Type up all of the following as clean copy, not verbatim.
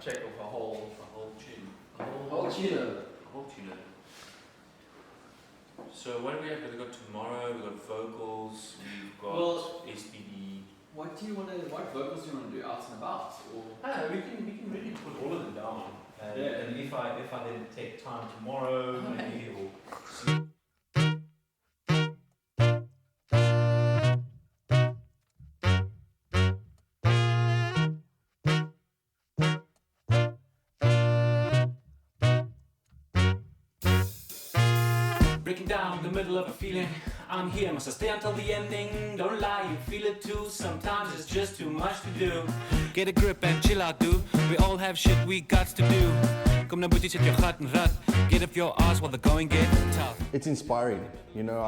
check off a whole tune. Whole tune. So what do we have? We've got tomorrow, we've got vocals, we've got STFD. What vocals do you want to do? Out and about? Or? We can really put all of them down. And if I then take time tomorrow, maybe or breaking down the middle of a feeling. I'm here, must I stay until the ending? Don't lie, you feel it too. Sometimes it's just too much to do. Get a grip and chill out, dude. We all have shit we got to do. Kom nou boetie, zet jou gat en rat. Get up your ass while the going get tough. It's inspiring, you know.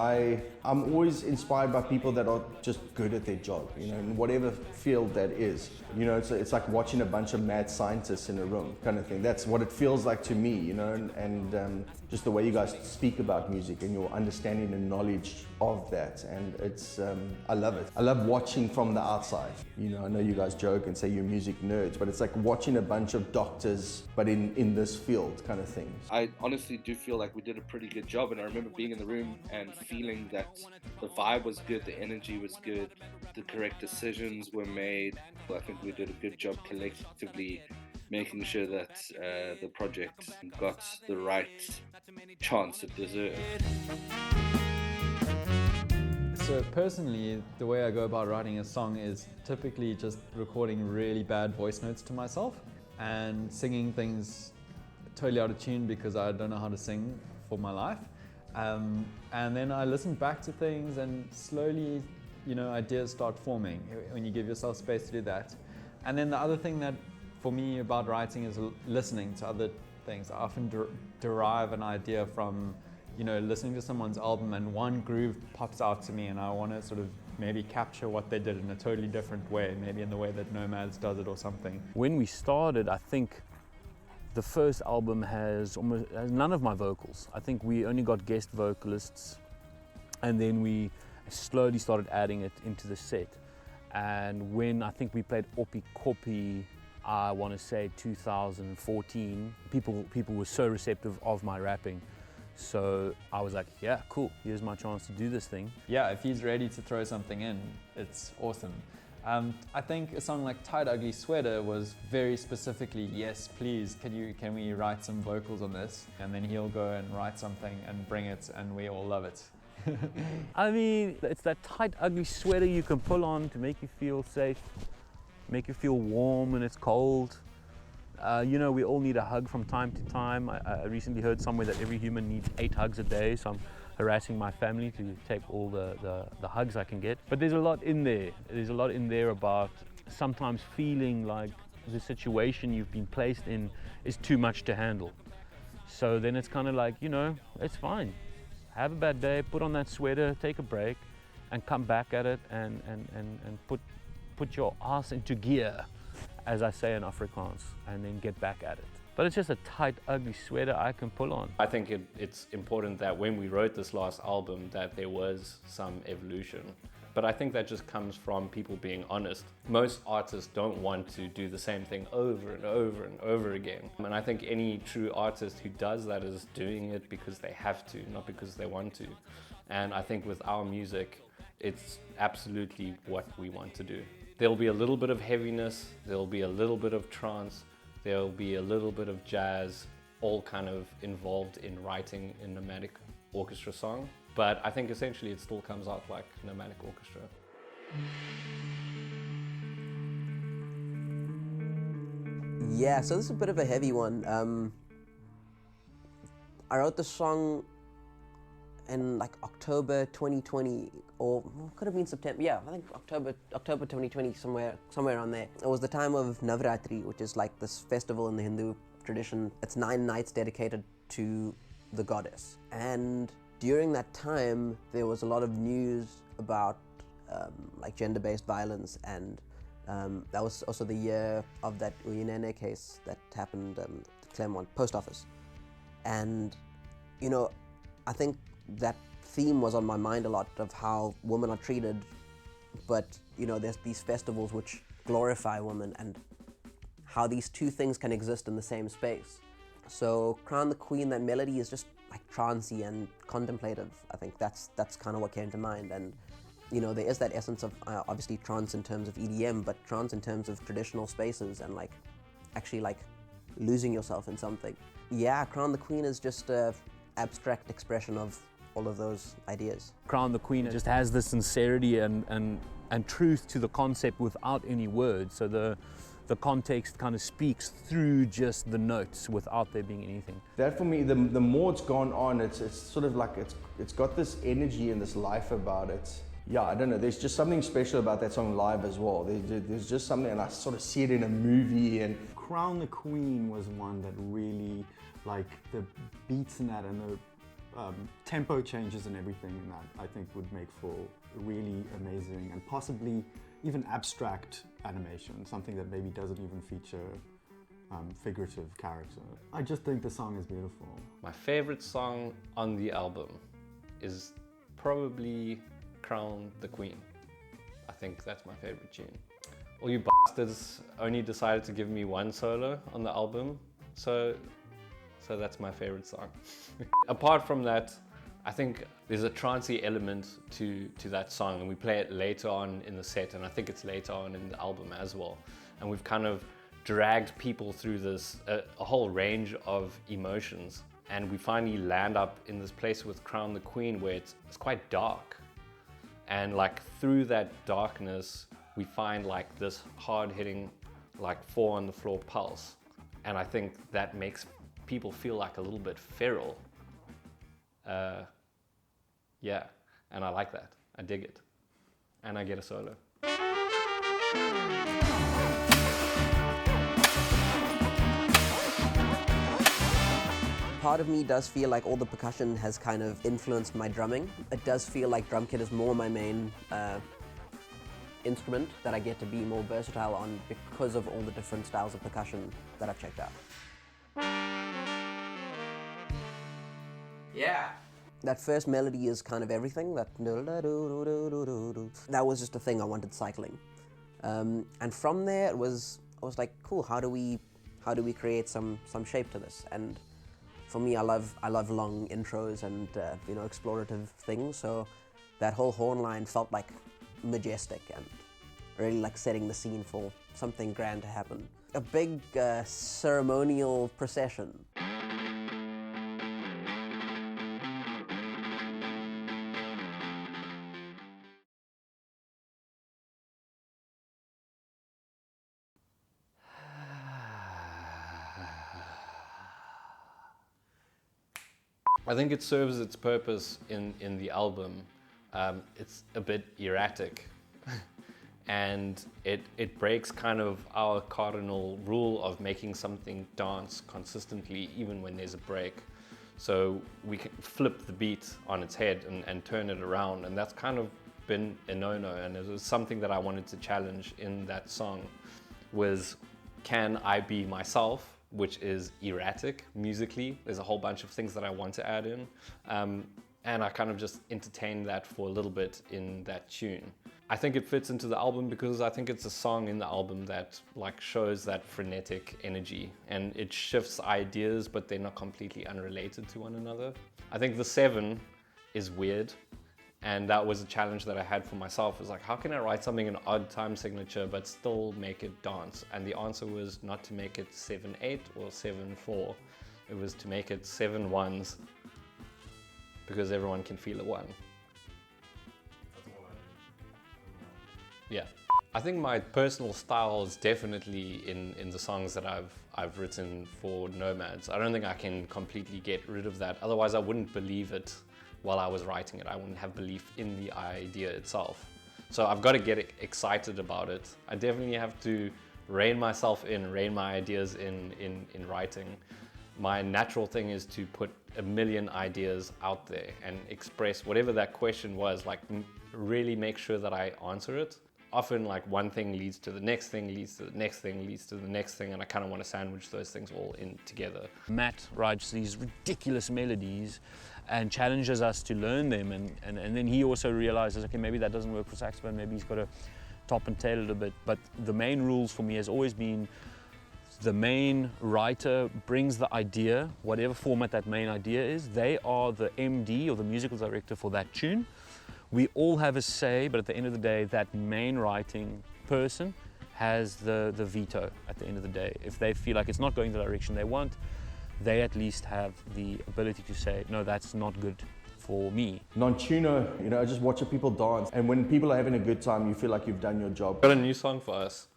I'm always inspired by people that are just good at their job, you know, in whatever field that is. You know, it's like watching a bunch of mad scientists in a room, kind of thing. That's what it feels like to me, you know, and just the way you guys speak about music and your understanding and knowledge of that, and it's I love it. I love watching from the outside. You know, I know you guys joke and say you're music nerds, but it's like watching a bunch of doctors, but in this field, kind of thing. I honestly do feel like we did a pretty good job, and I remember being in the room and feeling that the vibe was good, the energy was good, the correct decisions were made. I think we did a good job collectively making sure that the project got the right chance it deserved. So personally, the way I go about writing a song is typically just recording really bad voice notes to myself and singing things totally out of tune because I don't know how to sing for my life. And then I listen back to things and slowly, you know, ideas start forming when you give yourself space to do that. And then the other thing that for me about writing is listening to other things. I often derive an idea from, you know, listening to someone's album and one groove pops out to me and I want to sort of maybe capture what they did in a totally different way, maybe in the way that Nomads does it or something. When we started, I think the first album has none of my vocals. I think we only got guest vocalists, and then we slowly started adding it into the set. And when I think we played Oppie Koppie, I want to say 2014, people were so receptive of my rapping. So I was like, yeah, cool, here's my chance to do this thing. Yeah, if he's ready to throw something in, it's awesome. I think a song like Tight Ugly Sweater was very specifically, yes, please, can we write some vocals on this? And then he'll go and write something and bring it, and we all love it. I mean, it's that tight, ugly sweater you can pull on to make you feel safe, make you feel warm when it's cold. You know, we all need a hug from time to time. I recently heard somewhere that every human needs 8 hugs a day, so I'm harassing my family to take all the hugs I can get. But there's a lot in there. There's a lot in there about sometimes feeling like the situation you've been placed in is too much to handle. So then it's kind of like, you know, it's fine. Have a bad day, put on that sweater, take a break, and come back at it and put your ass into gear, as I say in Afrikaans, and then get back at it. But it's just a tight, ugly sweater I can pull on. I think it's important that when we wrote this last album that there was some evolution. But I think that just comes from people being honest. Most artists don't want to do the same thing over and over and over again. And I think any true artist who does that is doing it because they have to, not because they want to. And I think with our music, it's absolutely what we want to do. There'll be a little bit of heaviness, there'll be a little bit of trance, there'll be a little bit of jazz, all kind of involved in writing a Nomadic Orchestra song. But I think essentially it still comes out like Nomadic Orchestra. Yeah, so this is a bit of a heavy one. I wrote the song in like October 2020, or could have been September. Yeah, I think October 2020, somewhere around there. It was the time of Navratri, which is like this festival in the Hindu tradition. It's 9 nights dedicated to the goddess. And during that time, there was a lot of news about like gender-based violence, and that was also the year of that Uyinene case that happened at the Claremont post office. And, you know, I think that theme was on my mind a lot, of how women are treated, but, you know, there's these festivals which glorify women, and how these two things can exist in the same space. So Crown the Queen, that melody is just like trancey and contemplative. I think that's kind of what came to mind. And you know, there is that essence of obviously trance in terms of EDM, but trance in terms of traditional spaces and like actually like losing yourself in something. Yeah, Crown the Queen is just an abstract expression of all of those ideas. Crown the Queen just has the sincerity and truth to the concept without any words. So the context kind of speaks through just the notes without there being anything. That for me, the more it's gone on, it's sort of like it's got this energy and this life about it. Yeah, I don't know, there's just something special about that song live as well. There's just something, and I sort of see it in a movie. And Crown the Queen was one that really, like the beats in that and the tempo changes and everything in that, I think would make for really amazing and possibly even abstract animation, something that maybe doesn't even feature figurative character. I just think the song is beautiful. My favorite song on the album is probably Crown the Queen. I think that's my favorite tune. All you bastards only decided to give me one solo on the album, so that's my favorite song. Apart from that, I think there's a trancey element to that song, and we play it later on in the set, and I think it's later on in the album as well. And we've kind of dragged people through this, a whole range of emotions, and we finally land up in this place with Crown the Queen where it's quite dark. And like through that darkness, we find like this hard-hitting, like 4 on the floor pulse. And I think that makes people feel like a little bit feral. Yeah, and I like that. I dig it. And I get a solo. Part of me does feel like all the percussion has kind of influenced my drumming. It does feel like drum kit is more my main instrument that I get to be more versatile on because of all the different styles of percussion that I've checked out. Yeah. That first melody is kind of everything. That was just a thing I wanted cycling. And from there I was like, cool, how do we create some shape to this? And for me, I love long intros and you know, explorative things. So that whole horn line felt like majestic and really like setting the scene for something grand to happen. A big ceremonial procession. I think it serves its purpose in the album. It's a bit erratic and it breaks kind of our cardinal rule of making something dance consistently even when there's a break. So we can flip the beat on its head and turn it around, and that's kind of been a no-no, and it was something that I wanted to challenge in that song was, can I be myself? Which is erratic musically. There's a whole bunch of things that I want to add in. And I kind of just entertained that for a little bit in that tune. I think it fits into the album because I think it's a song in the album that like shows that frenetic energy, and it shifts ideas, but they're not completely unrelated to one another. I think the 7 is weird. And that was a challenge that I had for myself. Is like, how can I write something in odd time signature but still make it dance? And the answer was not to make it 7/8 or 7/4. It was to make it 7 1s because everyone can feel a 1. Yeah. I think my personal style is definitely in the songs that I've written for Nomads. I don't think I can completely get rid of that. Otherwise I wouldn't believe it while I was writing it. I wouldn't have belief in the idea itself. So I've got to get excited about it. I definitely have to rein myself in, rein my ideas in writing. My natural thing is to put a million ideas out there and express whatever that question was, like really make sure that I answer it. Often like one thing leads to the next thing, leads to the next thing, leads to the next thing, and I kind of want to sandwich those things all in together. Matt writes these ridiculous melodies and challenges us to learn them, and then he also realizes, okay, maybe that doesn't work for saxophone, maybe he's got to top and tail it a bit. But the main rules for me has always been The main writer brings the idea, whatever format that main idea is. They are the MD or the musical director for that tune. We all have a say, but at the end of the day, that main writing person has the veto at the end of the day. If they feel like it's not going the direction they want, they at least have the ability to say, no, that's not good for me. Non-tuner, you know, just watching people dance. And when people are having a good time, you feel like you've done your job. Got a new song for us.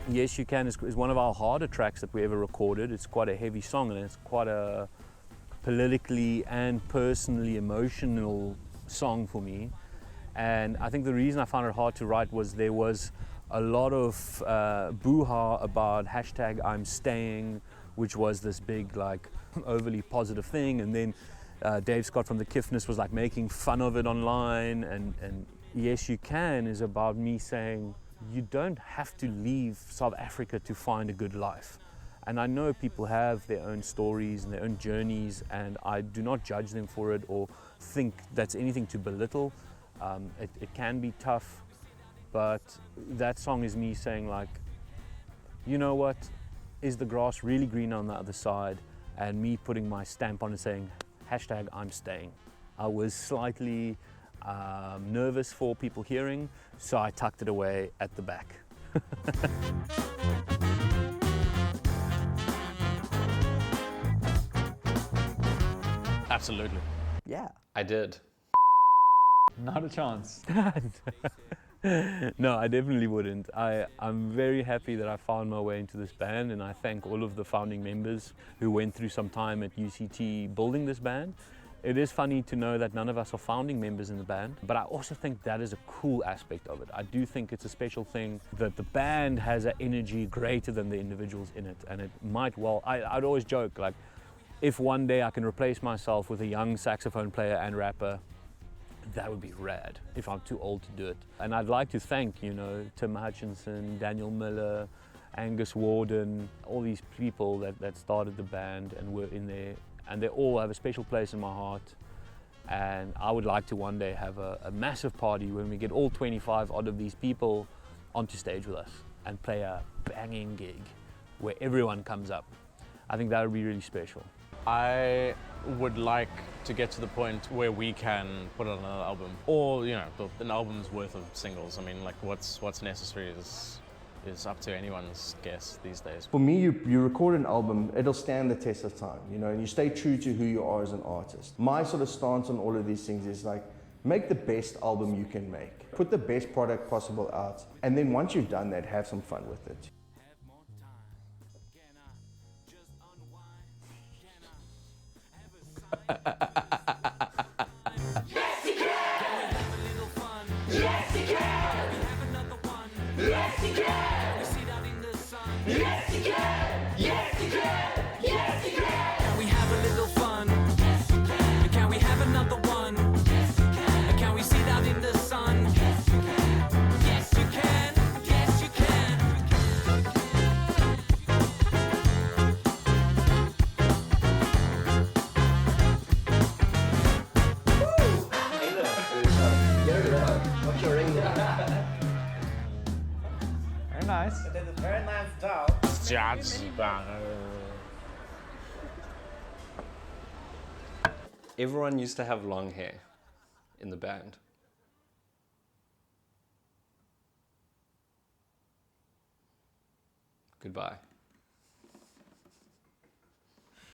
Yes You Can is one of our harder tracks that we ever recorded. It's quite a heavy song and it's quite a politically and personally emotional song for me. And I think the reason I found it hard to write was there was a lot of boo-ha about hashtag I'm staying, which was this big like overly positive thing. And then Dave Scott from the Kiffness was like making fun of it online. And Yes You Can is about me saying, you don't have to leave South Africa to find a good life. And I know people have their own stories and their own journeys, and I do not judge them for it or think that's anything to belittle. It can be tough, but that song is me saying like, you know what, is the grass really green on the other side? And me putting my stamp on and saying, hashtag I'm staying. I was slightly nervous for people hearing, so I tucked it away at the back. Absolutely. Yeah. I did. Not a chance. No, I definitely wouldn't. I'm very happy that I found my way into this band, and I thank all of the founding members who went through some time at UCT building this band. It is funny to know that none of us are founding members in the band, but I also think that is a cool aspect of it. I do think it's a special thing that the band has an energy greater than the individuals in it, and it might well, I'd always joke, like, if one day I can replace myself with a young saxophone player and rapper, that would be rad if I'm too old to do it. And I'd like to thank, you know, Tim Hutchinson, Daniel Miller, Angus Warden, all these people that started the band and were in there. And they all have a special place in my heart. And I would like to one day have a massive party when we get all 25 odd of these people onto stage with us and play a banging gig where everyone comes up. I think that would be really special. I would like to get to the point where we can put out another album, or you know, an album's worth of singles. I mean, like what's necessary is up to anyone's guess these days. For me, you record an album, it'll stand the test of time, you know, and you stay true to who you are as an artist. My sort of stance on all of these things is like, make the best album you can make. Put the best product possible out, and then once you've done that, have some fun with it. Yes, you can! Can we have a little fun? Yes, you can! Can we have another one? Yes, you can! Can we sit out in the sun? Yes, you can! Yes, you can! Yes, you can! Can we have a little fun? Yes, you can! And can we have another one? Yes, you can! And can we sit out in the sun? Yes, you can! Yes, you can! Yes, you can! What's your ring? Very nice. Very nice job. Everyone used to have long hair in the band. Goodbye.